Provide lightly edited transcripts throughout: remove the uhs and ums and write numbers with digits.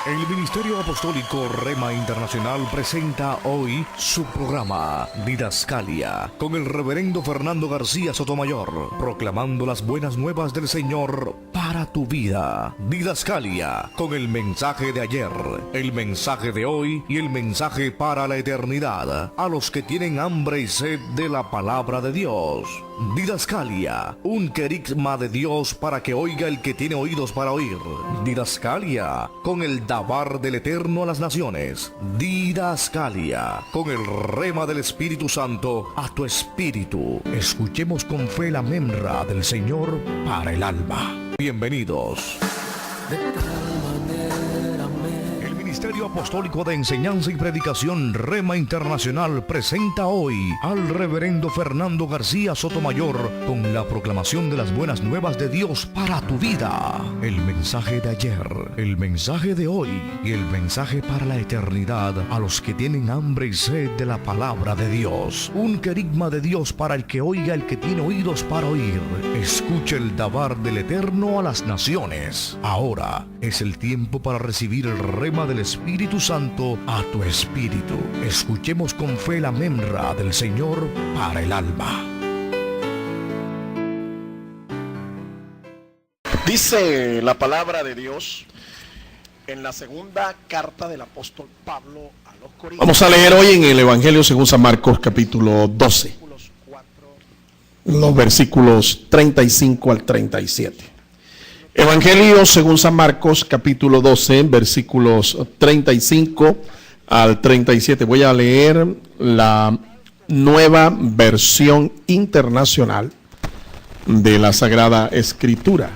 El Ministerio Apostólico Rema Internacional presenta hoy su programa Didascalia con el reverendo Fernando García Sotomayor, proclamando las buenas nuevas del Señor para tu vida. Didascalia con el mensaje de ayer, el mensaje de hoy y el mensaje para la eternidad a los que tienen hambre y sed de la palabra de Dios. Didascalia, un querigma de Dios para que oiga el que tiene oídos para oír. Didascalia, con el dabar del Eterno a las naciones. Didascalia, con el rema del Espíritu Santo a tu espíritu. Escuchemos con fe la memra del Señor para el alma. Bienvenidos. El Ministerio Apostólico de Enseñanza y Predicación Rema Internacional presenta hoy al reverendo Fernando García Sotomayor con la proclamación de las buenas nuevas de Dios para tu vida. El mensaje de ayer, el mensaje de hoy y el mensaje para la eternidad a los que tienen hambre y sed de la palabra de Dios. Un querigma de Dios para el que oiga el que tiene oídos para oír. Escuche el dabar del Eterno a las naciones. Ahora es el tiempo para recibir el rema del Espíritu Santo a tu espíritu. Escuchemos con fe la memra del Señor para el alma. Dice la palabra de Dios en la segunda carta del apóstol Pablo a los Corintios. Vamos a leer hoy en el Evangelio según San Marcos capítulo 12, los versículos 35 al 37. Evangelio según San Marcos capítulo 12, versículos 35 al 37. Voy a leer la nueva versión internacional de la Sagrada Escritura.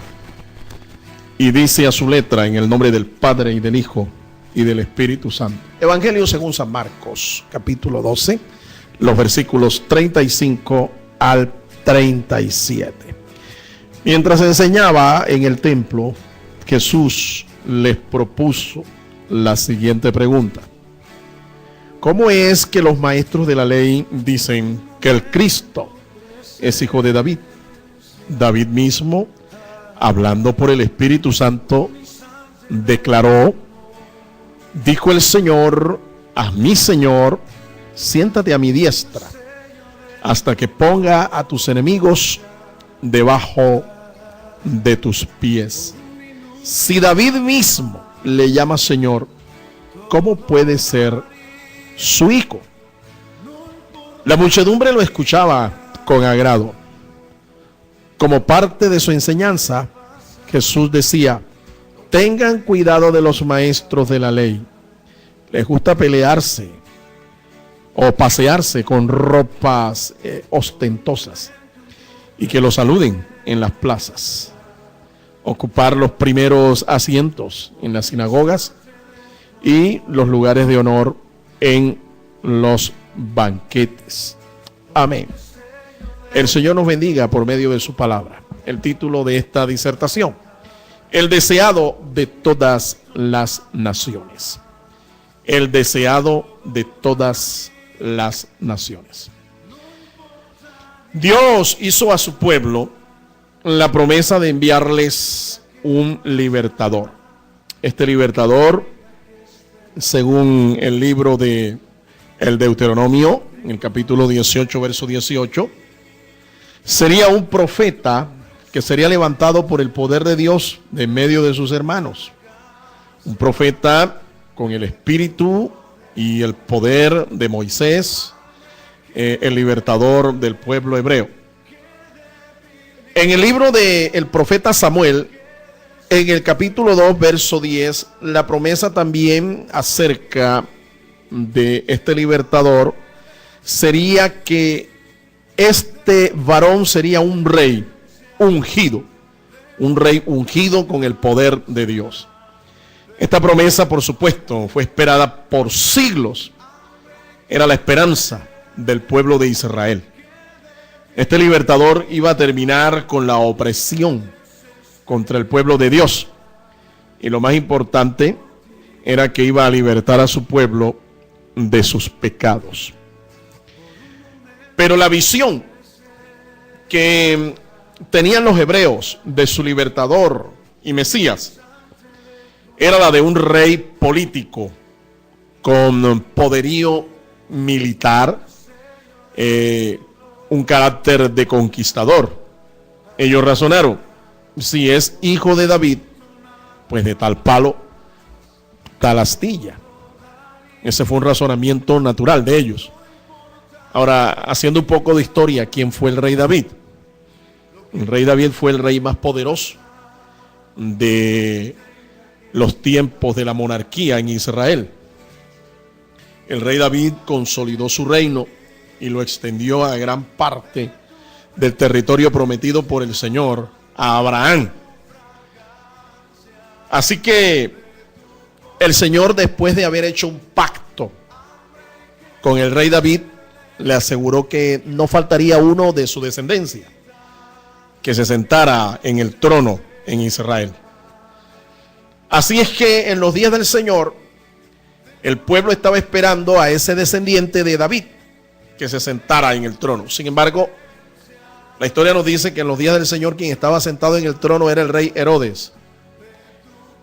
Y dice a su letra, en el nombre del Padre y del Hijo y del Espíritu Santo. Evangelio según San Marcos capítulo 12, los versículos 35 al 37. Mientras enseñaba en el templo, Jesús les propuso la siguiente pregunta: ¿cómo es que los maestros de la ley dicen que el Cristo es hijo de David? David mismo, hablando por el Espíritu Santo, declaró: dijo el Señor a mi Señor, siéntate a mi diestra, hasta que ponga a tus enemigos debajo de tus pies. Si David mismo le llama Señor, ¿cómo puede ser su hijo? La muchedumbre lo escuchaba con agrado. Como parte de su enseñanza, Jesús decía: tengan cuidado de los maestros de la ley. Les gusta pelearse o pasearse con ropas ostentosas y que los saluden en las plazas, ocupar los primeros asientos en las sinagogas y los lugares de honor en los banquetes. Amén. El Señor nos bendiga por medio de su palabra. El título de esta disertación: el deseado de todas las naciones. El deseado de todas las naciones. Dios hizo a su pueblo la promesa de enviarles un libertador. Este libertador, según el libro de el Deuteronomio, en el capítulo 18, verso 18, sería un profeta que sería levantado por el poder de Dios de en medio de sus hermanos. Un profeta con el espíritu y el poder de Moisés, el libertador del pueblo hebreo. En el libro del profeta Samuel, en el capítulo 2, verso 10, la promesa también acerca de este libertador sería que este varón sería un rey ungido con el poder de Dios. Esta promesa, por supuesto, fue esperada por siglos. Era la esperanza del pueblo de Israel. Este libertador iba a terminar con la opresión contra el pueblo de Dios. Y lo más importante era que iba a libertar a su pueblo de sus pecados. Pero la visión que tenían los hebreos de su libertador y Mesías era la de un rey político con poderío militar, un carácter de conquistador. Ellos razonaron, si es hijo de David, pues de tal palo, tal astilla. Ese fue un razonamiento natural de ellos. Ahora, haciendo un poco de historia, ¿quién fue el rey David? El rey David fue el rey más poderoso de los tiempos de la monarquía en Israel. El rey David consolidó su reino y lo extendió a gran parte del territorio prometido por el Señor a Abraham. Así que el Señor, después de haber hecho un pacto con el rey David, le aseguró que no faltaría uno de su descendencia que se sentara en el trono en Israel. Así es que en los días del Señor, el pueblo estaba esperando a ese descendiente de David que se sentara en el trono. Sin embargo, la historia nos dice que en los días del Señor quien estaba sentado en el trono era el rey Herodes.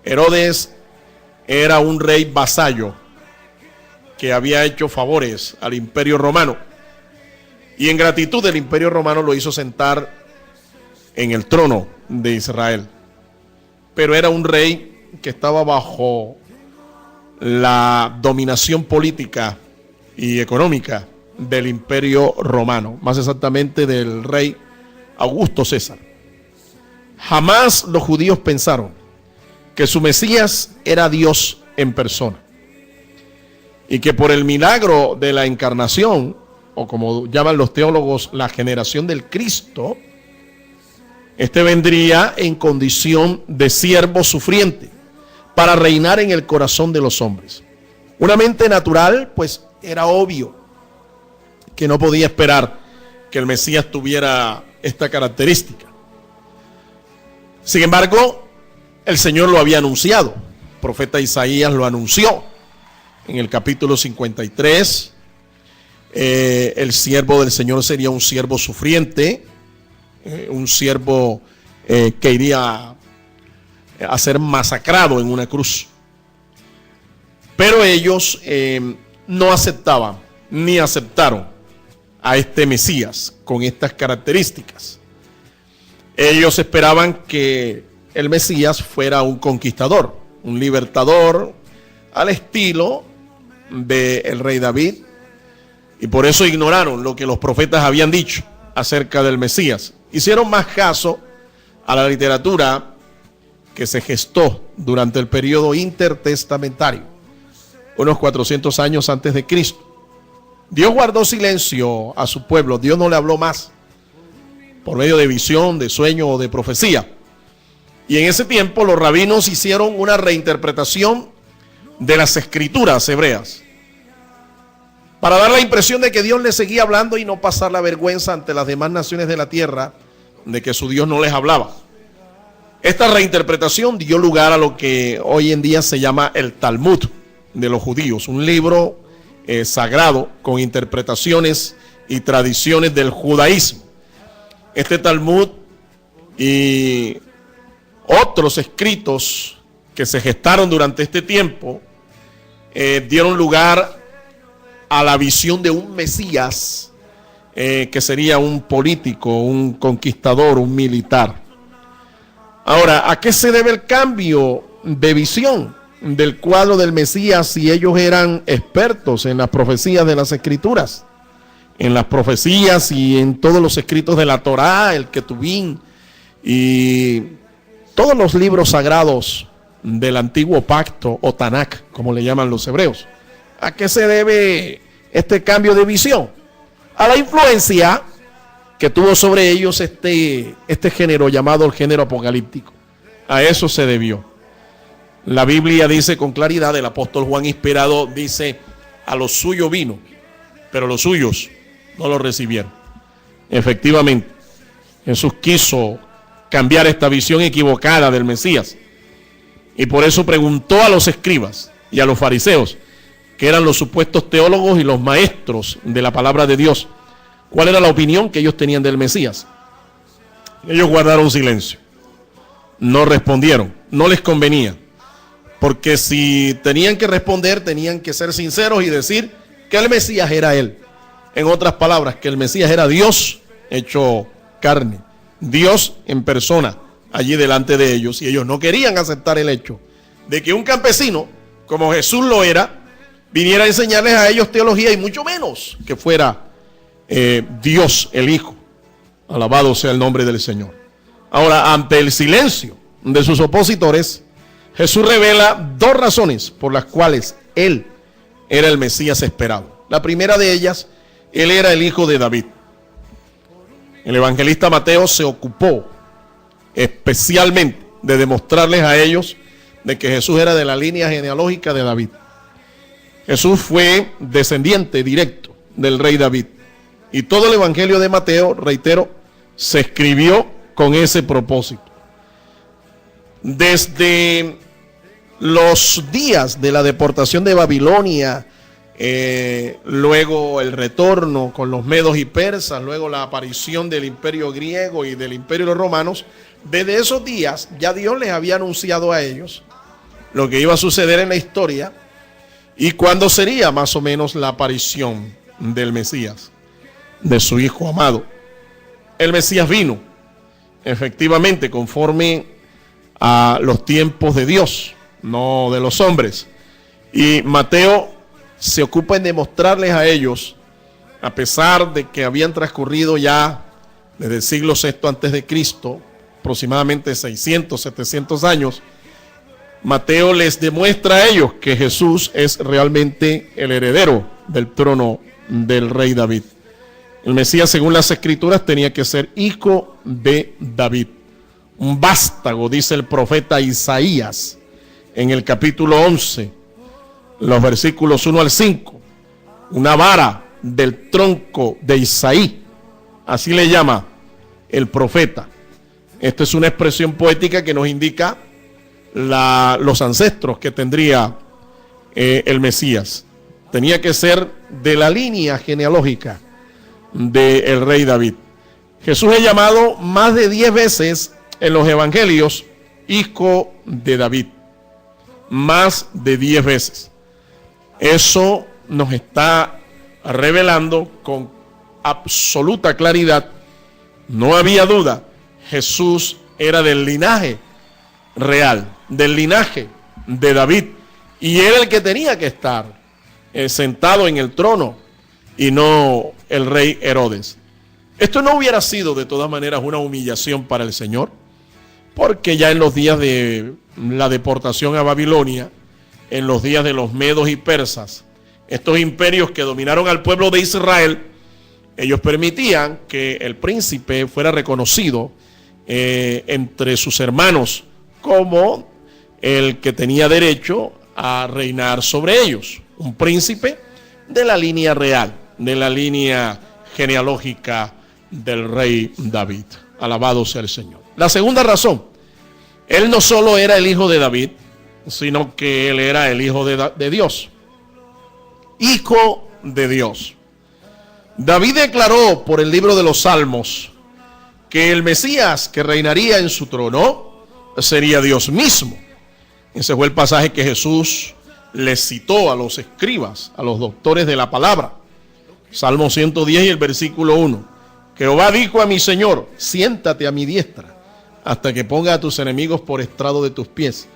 Herodes era un rey vasallo que había hecho favores al Imperio Romano, y en gratitud el Imperio Romano lo hizo sentar en el trono de Israel. Pero era un rey que estaba bajo la dominación política y económica del Imperio Romano, más exactamente del rey Augusto César. Jamás los judíos pensaron que su Mesías era Dios en persona, y que por el milagro de la encarnación, o como llaman los teólogos, la generación del Cristo, este vendría en condición de siervo sufriente para reinar en el corazón de los hombres. Una mente natural, pues era obvio que no podía esperar que el Mesías tuviera esta característica. Sin embargo, el Señor lo había anunciado. El profeta Isaías lo anunció en el capítulo 53. El siervo del Señor sería un siervo sufriente, un siervo que iría a ser masacrado en una cruz. Pero ellos no aceptaban ni aceptaron a este Mesías con estas características. Ellos esperaban que el Mesías fuera un conquistador, un libertador al estilo del rey David, y por eso ignoraron lo que los profetas habían dicho acerca del Mesías. Hicieron más caso a la literatura que se gestó durante el periodo intertestamentario, unos 400 años antes de Cristo. Dios guardó silencio a su pueblo. Dios no le habló más por medio de visión, de sueño o de profecía. Y en ese tiempo los rabinos hicieron una reinterpretación de las escrituras hebreas para dar la impresión de que Dios les seguía hablando y no pasar la vergüenza ante las demás naciones de la tierra de que su Dios no les hablaba. Esta reinterpretación dio lugar a lo que hoy en día se llama el Talmud de los judíos, un libro sagrado con interpretaciones y tradiciones del judaísmo. Este Talmud y otros escritos que se gestaron durante este tiempo dieron lugar a la visión de un Mesías que sería un político, un conquistador, un militar. Ahora, ¿a qué se debe el cambio de visión del cuadro del Mesías si ellos eran expertos en las profecías de las Escrituras? En las profecías y en todos los escritos de la Torá, el Ketubín y todos los libros sagrados del antiguo pacto o Tanakh, como le llaman los hebreos. ¿A qué se debe este cambio de visión? A la influencia que tuvo sobre ellos este género llamado el género apocalíptico. A eso se debió. La Biblia dice con claridad, el apóstol Juan inspirado dice, a los suyos vino, pero los suyos no lo recibieron. Efectivamente, Jesús quiso cambiar esta visión equivocada del Mesías, y por eso preguntó a los escribas y a los fariseos, que eran los supuestos teólogos y los maestros de la palabra de Dios, cuál era la opinión que ellos tenían del Mesías. Ellos guardaron silencio, no respondieron, no les convenía, porque si tenían que responder, tenían que ser sinceros y decir que el Mesías era él. En otras palabras, que el Mesías era Dios hecho carne, Dios en persona, allí delante de ellos. Y ellos no querían aceptar el hecho de que un campesino, como Jesús lo era, viniera a enseñarles a ellos teología, y mucho menos que fuera Dios el Hijo. Alabado sea el nombre del Señor. Ahora, ante el silencio de sus opositores, Jesús revela dos razones por las cuales él era el Mesías esperado. La primera de ellas, él era el hijo de David. El evangelista Mateo se ocupó especialmente de demostrarles a ellos de que Jesús era de la línea genealógica de David. Jesús fue descendiente directo del rey David. Y todo el evangelio de Mateo, reitero, se escribió con ese propósito. Desde los días de la deportación de Babilonia, luego el retorno con los medos y persas, luego la aparición del imperio griego y del imperio de los romanos, desde esos días ya Dios les había anunciado a ellos lo que iba a suceder en la historia y cuándo sería más o menos la aparición del Mesías, de su Hijo amado. El Mesías vino, efectivamente, conforme a los tiempos de Dios, no de los hombres. Y Mateo se ocupa en demostrarles a ellos, a pesar de que habían transcurrido ya desde el siglo VI antes de Cristo, aproximadamente 600, 700 años, Mateo les demuestra a ellos que Jesús es realmente el heredero del trono del rey David. El Mesías, según las Escrituras, tenía que ser hijo de David. Un vástago, dice el profeta Isaías en el capítulo 11, los versículos 1 al 5. Una vara del tronco de Isaí, así le llama el profeta. Esta es una expresión poética que nos indica los ancestros que tendría el Mesías. Tenía que ser de la línea genealógica del rey David. Jesús es llamado más de 10 veces en los evangelios hijo de David. Más de 10 veces. Eso nos está revelando con absoluta claridad, no había duda, Jesús era del linaje real, del linaje de David, y era el que tenía que estar sentado en el trono y no el rey Herodes. Esto no hubiera sido de todas maneras una humillación para el Señor, porque ya en los días de la deportación a Babilonia, en los días de los medos y persas, estos imperios que dominaron al pueblo de Israel, ellos permitían que el príncipe fuera reconocido entre sus hermanos como el que tenía derecho a reinar sobre ellos, un príncipe de la línea real, de la línea genealógica del rey David. Alabado sea el Señor. La segunda razón, él no solo era el hijo de David, sino que él era el hijo de Dios. Hijo de Dios. David declaró por el libro de los Salmos que el Mesías que reinaría en su trono sería Dios mismo. Ese fue el pasaje que Jesús les citó a los escribas, a los doctores de la palabra. Salmo 110 y el versículo 1. Jehová dijo a mi Señor, siéntate a mi diestra, hasta que ponga a tus enemigos por estrado de tus pies.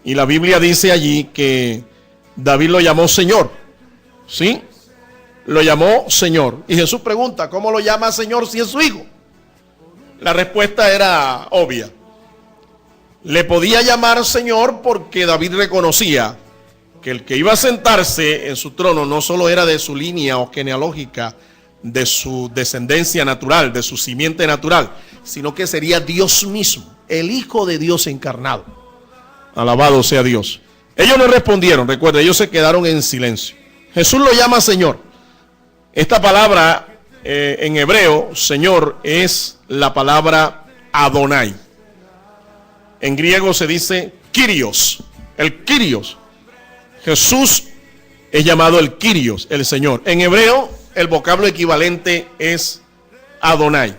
Y la Biblia dice allí que David lo llamó Señor. ¿Sí? Lo llamó Señor. Y Jesús pregunta, ¿cómo lo llama Señor si es su hijo? La respuesta era obvia. Le podía llamar Señor porque David reconocía que el que iba a sentarse en su trono no solo era de su línea o genealógica, de su descendencia natural, de su simiente natural, sino que sería Dios mismo, el Hijo de Dios encarnado. Alabado sea Dios. Ellos no respondieron, recuerda, ellos se quedaron en silencio. Jesús lo llama Señor. Esta palabra en hebreo, Señor, es la palabra Adonai. En griego se dice Kyrios, el Kyrios. Jesús es llamado el Kyrios, el Señor. En hebreo, el vocablo equivalente es Adonai.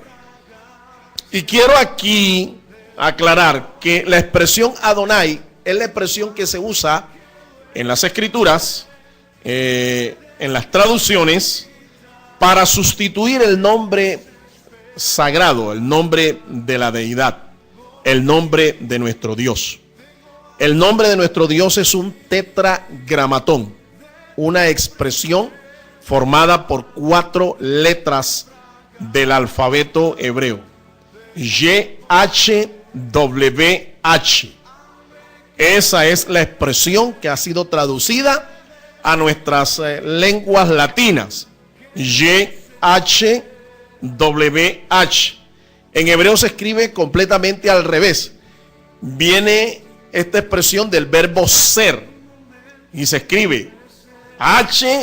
Y quiero aquí aclarar que la expresión Adonai es la expresión que se usa en las escrituras, en las traducciones, para sustituir el nombre sagrado, el nombre de la deidad, el nombre de nuestro Dios. El nombre de nuestro Dios es un tetragramatón, una expresión formada por 4 letras del alfabeto hebreo. YHWH. Esa es la expresión que ha sido traducida a nuestras lenguas latinas. YHWH. En hebreo se escribe completamente al revés. Viene esta expresión del verbo ser y se escribe HWHY,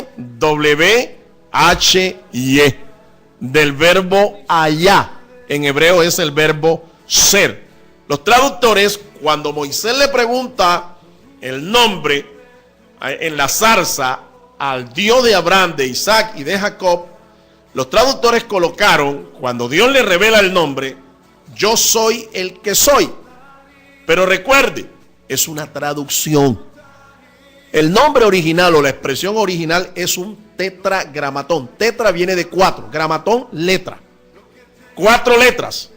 del verbo allá. En hebreo es el verbo ser. Los traductores, cuando Moisés le pregunta el nombre en la zarza al Dios de Abraham, de Isaac y de Jacob, los traductores colocaron, cuando Dios le revela el nombre, yo soy el que soy. Pero recuerde, es una traducción. El nombre original o la expresión original es un tetragramatón. Tetra viene de 4, gramatón, letra. 4 letras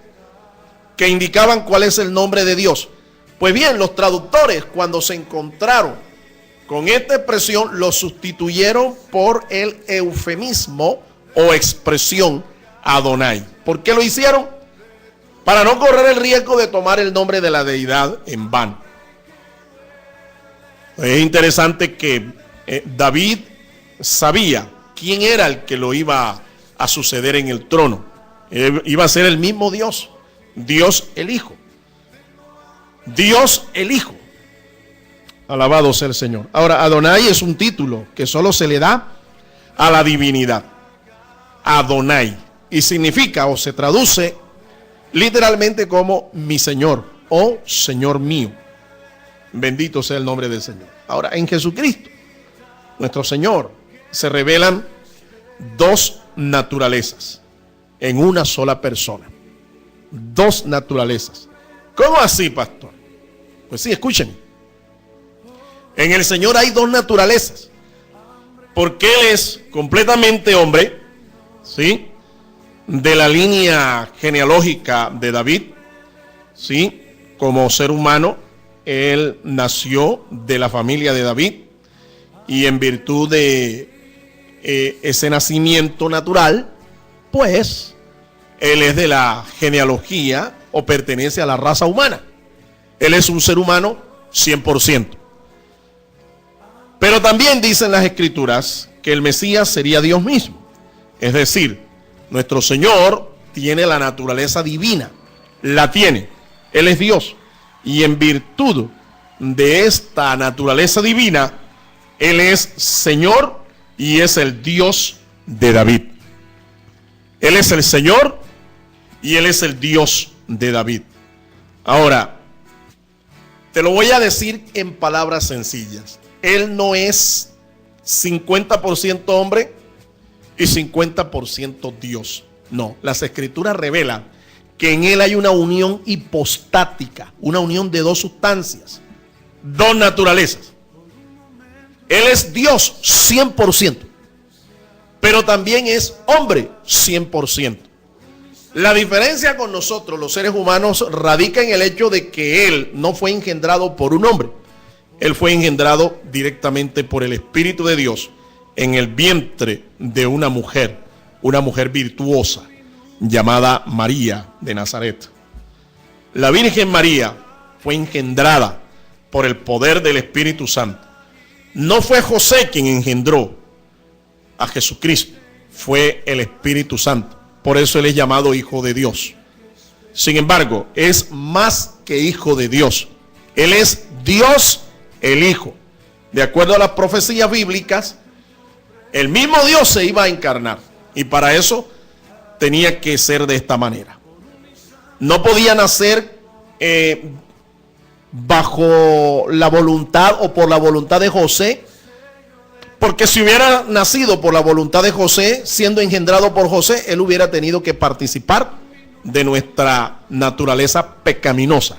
que indicaban cuál es el nombre de Dios. Pues bien, los traductores, cuando se encontraron con esta expresión, lo sustituyeron por el eufemismo o expresión Adonai. ¿Por qué lo hicieron? Para no correr el riesgo de tomar el nombre de la deidad en vano. Es interesante que David sabía quién era el que lo iba a suceder en el trono. Iba a ser el mismo Dios, Dios el Hijo. Dios el Hijo. Alabado sea el Señor. Ahora, Adonai es un título que solo se le da a la divinidad. Adonai. Y significa o se traduce literalmente como mi Señor o Señor mío. Bendito sea el nombre del Señor. Ahora, en Jesucristo, nuestro Señor, se revelan 2 naturalezas en una sola persona. 2 naturalezas. ¿Cómo así, pastor? Pues sí, escuchen. En el Señor hay 2 naturalezas. Porque Él es completamente hombre, ¿sí? De la línea genealógica de David, ¿sí? Como ser humano, Él nació de la familia de David. Y en virtud de ese nacimiento natural, pues Él es de la genealogía o pertenece a la raza humana. Él es un ser humano 100%. Pero también dicen las escrituras que el Mesías sería Dios mismo. Es decir, nuestro Señor tiene la naturaleza divina. La tiene. Él es Dios. Y en virtud de esta naturaleza divina, Él es Señor y es el Dios de David. Él es el Señor y Él es el Dios de David. Ahora, te lo voy a decir en palabras sencillas. Él no es 50% hombre y 50% Dios. No, las escrituras revelan que en Él hay una unión hipostática, una unión de 2 sustancias, 2 naturalezas. Él es Dios 100%, pero también es hombre 100%. La diferencia con nosotros, los seres humanos, radica en el hecho de que Él no fue engendrado por un hombre. Él fue engendrado directamente por el Espíritu de Dios en el vientre de una mujer virtuosa llamada María de Nazaret. La Virgen María fue engendrada por el poder del Espíritu Santo. No fue José quien engendró a Jesucristo, fue el Espíritu Santo. Por eso Él es llamado Hijo de Dios. Sin embargo, es más que Hijo de Dios. Él es Dios el Hijo. De acuerdo a las profecías bíblicas, el mismo Dios se iba a encarnar. Y para eso tenía que ser de esta manera. No podía nacer bajo la voluntad o por la voluntad de José, porque si hubiera nacido por la voluntad de José, siendo engendrado por José, él hubiera tenido que participar de nuestra naturaleza pecaminosa.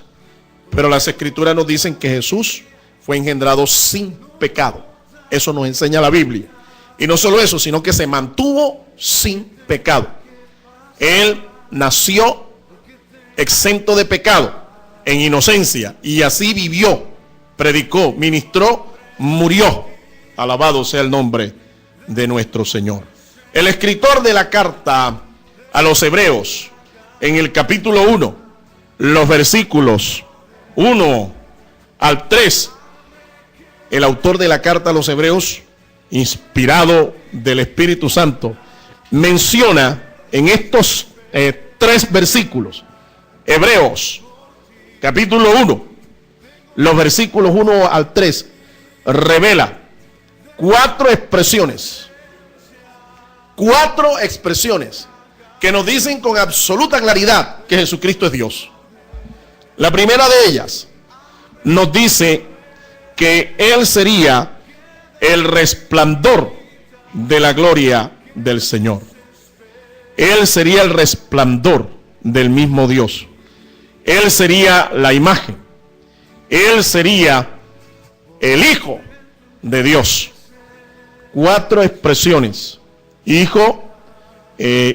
Pero las Escrituras nos dicen que Jesús fue engendrado sin pecado. Eso nos enseña la Biblia. Y no solo eso, sino que se mantuvo sin pecado. Él nació exento de pecado, en inocencia, y así vivió, predicó, ministró, murió. Alabado sea el nombre de nuestro Señor. El escritor de la carta a los Hebreos, en el capítulo 1, los versículos 1 al 3, el autor de la carta a los Hebreos, inspirado del Espíritu Santo, menciona en estos 3 versículos, Hebreos, capítulo 1, los versículos 1 al 3, revela 4 expresiones que nos dicen con absoluta claridad que Jesucristo es Dios. La primera de ellas nos dice que Él sería el resplandor de la gloria del Señor. Él sería el resplandor del mismo Dios. Él sería la imagen. Él sería el Hijo de Dios. 4 expresiones: Hijo,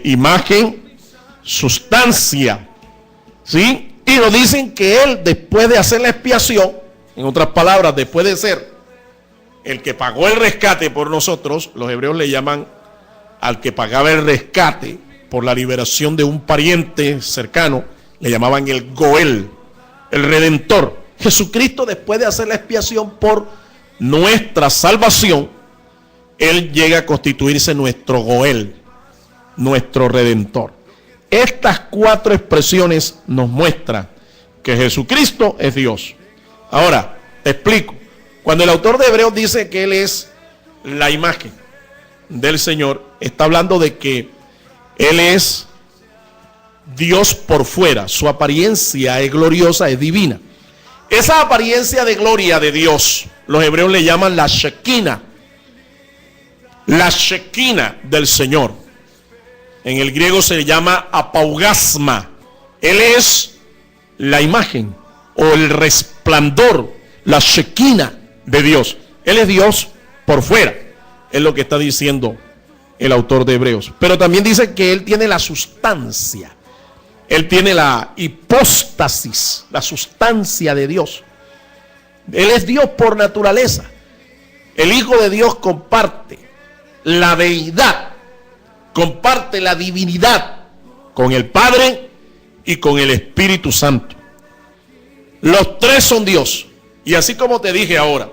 imagen, sustancia, ¿sí? Y nos dicen que Él, después de hacer la expiación, en otras palabras, después de ser el que pagó el rescate por nosotros, los hebreos le llaman al que pagaba el rescate por la liberación de un pariente cercano, le llamaban el Goel, el Redentor. Jesucristo, después de hacer la expiación por nuestra salvación, Él llega a constituirse nuestro Goel, nuestro Redentor. Estas 4 expresiones nos muestran que Jesucristo es Dios. Ahora, te explico. Cuando el autor de Hebreos dice que Él es la imagen del Señor, está hablando de que Él es Dios por fuera. Su apariencia es gloriosa, es divina. Esa apariencia de gloria de Dios, los hebreos le llaman la Shekinah. La Shekinah del Señor. En el griego se llama apaugasma. Él es la imagen o el resplandor, la Shekinah de Dios. Él es Dios por fuera. Es lo que está diciendo el autor de Hebreos. Pero también dice que Él tiene la sustancia. Él tiene la hipóstasis, la sustancia de Dios. Él es Dios por naturaleza. El Hijo de Dios comparte la deidad, comparte la divinidad con el Padre y con el Espíritu Santo. Los 3 son Dios. Y así como te dije ahora,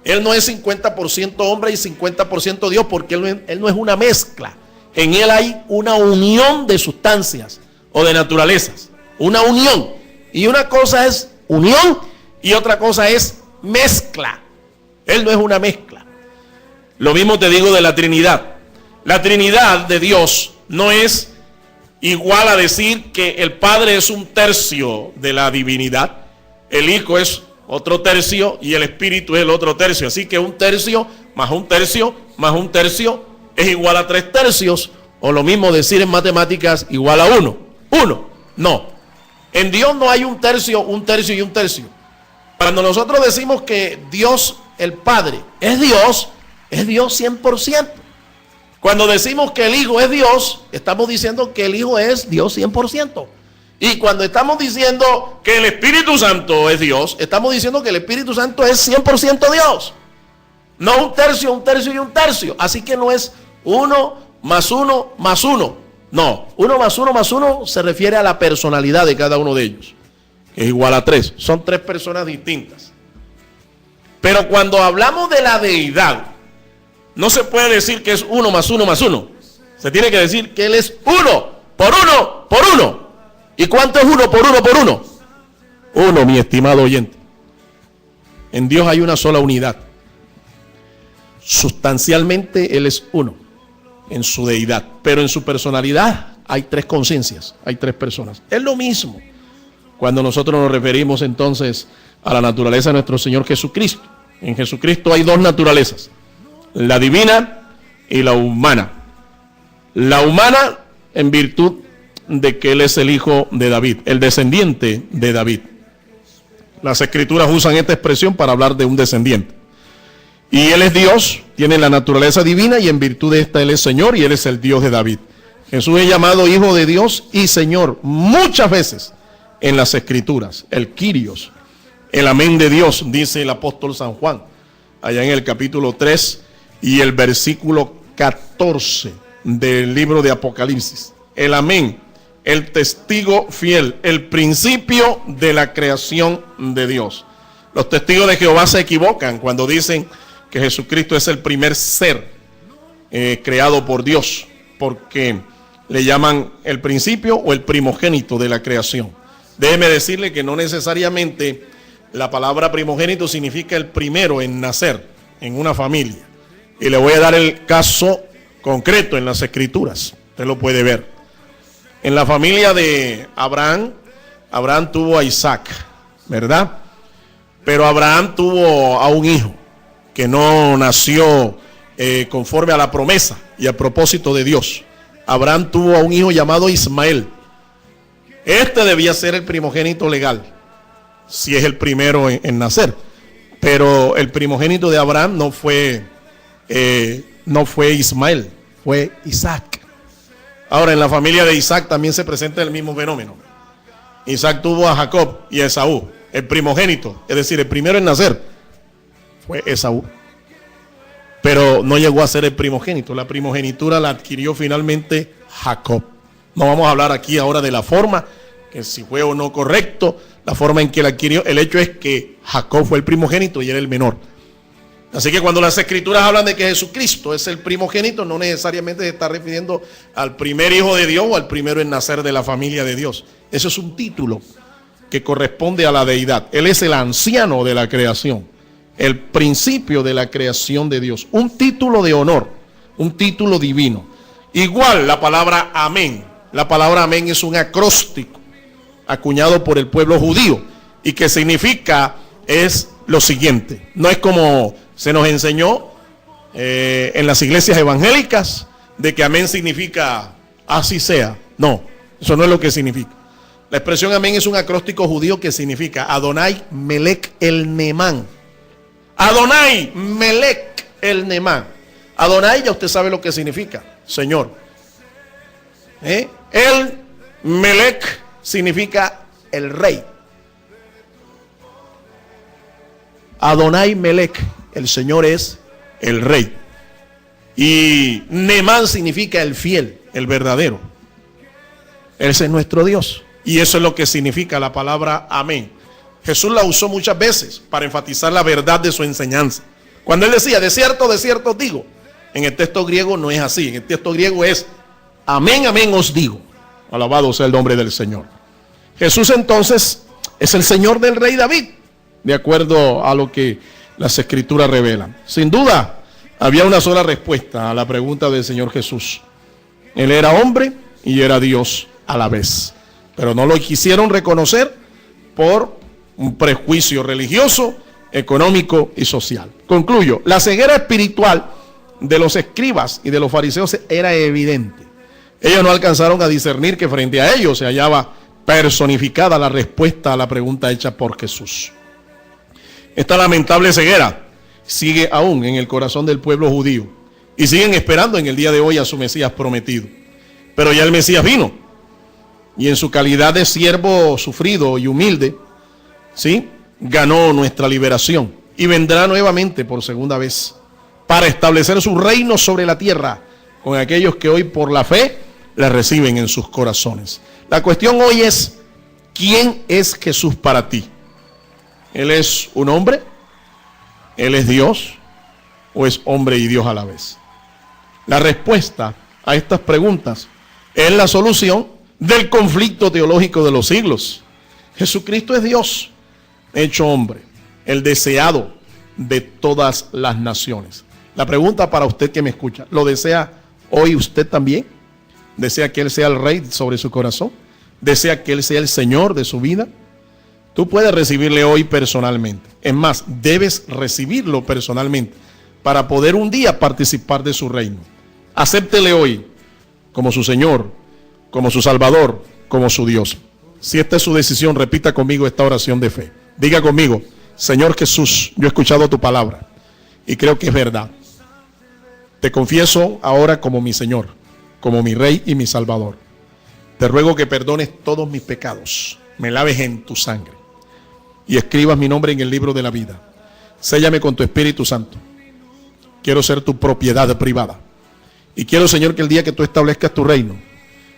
Él no es 50% hombre y 50% Dios, porque Él no es una mezcla. En Él hay una unión de sustancias o de naturalezas. Una unión. Y una cosa es unión y otra cosa es mezcla. Él no es una mezcla. Lo mismo te digo de la Trinidad. La Trinidad de Dios no es igual a decir que el Padre es un tercio de la divinidad, el Hijo es otro tercio y el Espíritu es el otro tercio. Así que un tercio más un tercio más un tercio es igual a 3 tercios. O lo mismo decir en matemáticas igual a 1. 1. No. En Dios no hay un tercio y un tercio. Cuando nosotros decimos que Dios, el Padre, es Dios 100%. Cuando decimos que el Hijo es Dios, estamos diciendo que el Hijo es Dios 100%. Y cuando estamos diciendo que el Espíritu Santo es Dios, estamos diciendo que el Espíritu Santo es 100% Dios. No un tercio y un tercio. Así que no es 1 más 1 más 1. No, 1 más 1 más 1 se refiere a la personalidad de cada uno de ellos, que es igual a 3. Son 3 personas distintas. Pero cuando hablamos de la deidad, no se puede decir que es 1 más 1 más 1. Se tiene que decir que Él es 1 por 1 por 1. ¿Y cuánto es 1 por 1 por 1? 1, mi estimado oyente. En Dios hay una sola unidad. Sustancialmente Él es 1 en su deidad, pero en su personalidad hay 3 conciencias, hay 3 personas. Es lo mismo cuando nosotros nos referimos entonces a la naturaleza de nuestro Señor Jesucristo. En Jesucristo hay 2 naturalezas, la divina y la humana. La humana en virtud de que Él es el hijo de David, el descendiente de David. Las escrituras usan esta expresión para hablar de un descendiente. Y Él es Dios, tiene la naturaleza divina y en virtud de esta Él es Señor y Él es el Dios de David. Jesús es llamado Hijo de Dios y Señor muchas veces en las escrituras. El Kyrios, el amén de Dios, dice el apóstol San Juan, allá en el capítulo 3 y el versículo 14 del libro de Apocalipsis. El amén, el testigo fiel, el principio de la creación de Dios. Los testigos de Jehová se equivocan cuando dicen que Jesucristo es el primer ser creado por Dios, porque le llaman el principio o el primogénito de la creación. Déjeme decirle que no necesariamente la palabra primogénito significa el primero en nacer en una familia. Y le voy a dar el caso concreto en las escrituras. Usted lo puede ver. En la familia de Abraham, Abraham tuvo a Isaac, ¿verdad? Pero Abraham tuvo a un hijo que no nació conforme a la promesa y al propósito de Dios. Abraham tuvo a un hijo llamado Ismael. Este debía ser el primogénito legal, si es el primero en nacer. Pero el primogénito de Abraham no fue Ismael, fue Isaac. Ahora, en la familia de Isaac también se presenta el mismo fenómeno. Isaac tuvo a Jacob y a Esaú. El primogénito, es decir, el primero en nacer, fue Esaú. Pero no llegó a ser el primogénito. La primogenitura la adquirió finalmente Jacob. No vamos a hablar aquí ahora de la forma, que si fue o no correcto, la forma en que la adquirió. El hecho es que Jacob fue el primogénito y era el menor. Así que cuando las escrituras hablan de que Jesucristo es el primogénito, no necesariamente se está refiriendo al primer hijo de Dios o al primero en nacer de la familia de Dios. Eso es un título que corresponde a la deidad. Él es el anciano de la creación, el principio de la creación de Dios. Un título de honor, un título divino. Igual la palabra amén. La palabra amén es un acróstico acuñado por el pueblo judío y que significa es lo siguiente. No es como se nos enseñó en las iglesias evangélicas de que amén significa así sea. No, eso no es lo que significa. La expresión amén es un acróstico judío que significa Adonai Melech el Nemán. Adonai Melech el Nemán. Adonai ya usted sabe lo que significa, Señor. El Melech significa el rey. Adonai Melech, el Señor es el rey. Y Nemán significa el fiel, el verdadero. Ese es nuestro Dios. Y eso es lo que significa la palabra amén. Jesús la usó muchas veces para enfatizar la verdad de su enseñanza. Cuando él decía, de cierto os digo. En el texto griego no es así. En el texto griego es, amén, amén os digo. Alabado sea el nombre del Señor. Jesús entonces es el Señor del rey David, de acuerdo a lo que las escrituras revelan. Sin duda, había una sola respuesta a la pregunta del Señor Jesús. Él era hombre y era Dios a la vez. Pero no lo quisieron reconocer por un prejuicio religioso, económico y social. Concluyo, la ceguera espiritual de los escribas y de los fariseos era evidente. Ellos no alcanzaron a discernir que frente a ellos se hallaba personificada la respuesta a la pregunta hecha por Jesús. Esta lamentable ceguera sigue aún en el corazón del pueblo judío y siguen esperando en el día de hoy a su Mesías prometido. Pero ya el Mesías vino y en su calidad de siervo sufrido y humilde, ¿sí?, ganó nuestra liberación y vendrá nuevamente por segunda vez para establecer su reino sobre la tierra con aquellos que hoy por la fe le reciben en sus corazones. La cuestión hoy es, ¿quién es Jesús para ti? ¿Él es un hombre? ¿Él es Dios? ¿O es hombre y Dios a la vez? La respuesta a estas preguntas es la solución del conflicto teológico de los siglos. Jesucristo es Dios hecho hombre, el deseado de todas las naciones. La pregunta para usted que me escucha, ¿lo desea hoy usted también? ¿Desea que Él sea el rey sobre su corazón? ¿Desea que Él sea el Señor de su vida? Tú puedes recibirle hoy personalmente. Es más, debes recibirlo personalmente para poder un día participar de su reino. Acéptele hoy como su Señor, como su Salvador, como su Dios. Si esta es su decisión, repita conmigo esta oración de fe. Diga conmigo: Señor Jesús, yo he escuchado tu palabra y creo que es verdad. Te confieso ahora como mi Señor, como mi Rey y mi Salvador. Te ruego que perdones todos mis pecados, me laves en tu sangre y escribas mi nombre en el libro de la vida. Séllame con tu Espíritu Santo. Quiero ser tu propiedad privada. Y quiero, Señor, que el día que tú establezcas tu reino,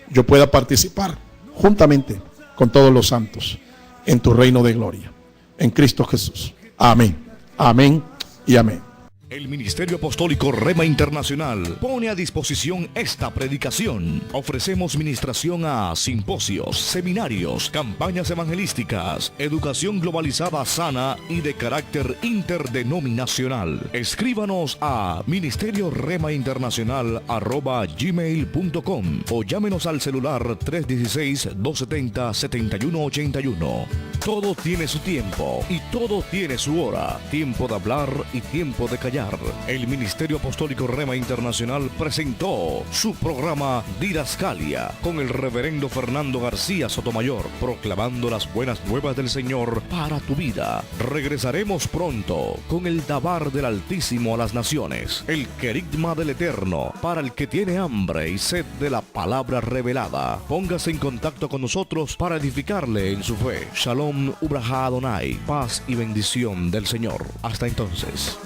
yo pueda participar juntamente con todos los santos en tu reino de gloria. En Cristo Jesús. Amén. Amén y amén. El Ministerio Apostólico Rema Internacional pone a disposición esta predicación. Ofrecemos ministración a simposios, seminarios, campañas evangelísticas, educación globalizada sana y de carácter interdenominacional. Escríbanos a ministerioremainternacional@gmail.com o llámenos al celular 316-270-7181. Todo tiene su tiempo y todo tiene su hora. Tiempo de hablar y tiempo de callar. El Ministerio Apostólico Rema Internacional presentó su programa Didascalia con el reverendo Fernando García Sotomayor, proclamando las buenas nuevas del Señor para tu vida. Regresaremos pronto con el Dabar del Altísimo a las naciones, el querigma del Eterno para el que tiene hambre y sed de la palabra revelada. Póngase en contacto con nosotros para edificarle en su fe. Shalom Ubraha Adonai, paz y bendición del Señor. Hasta entonces.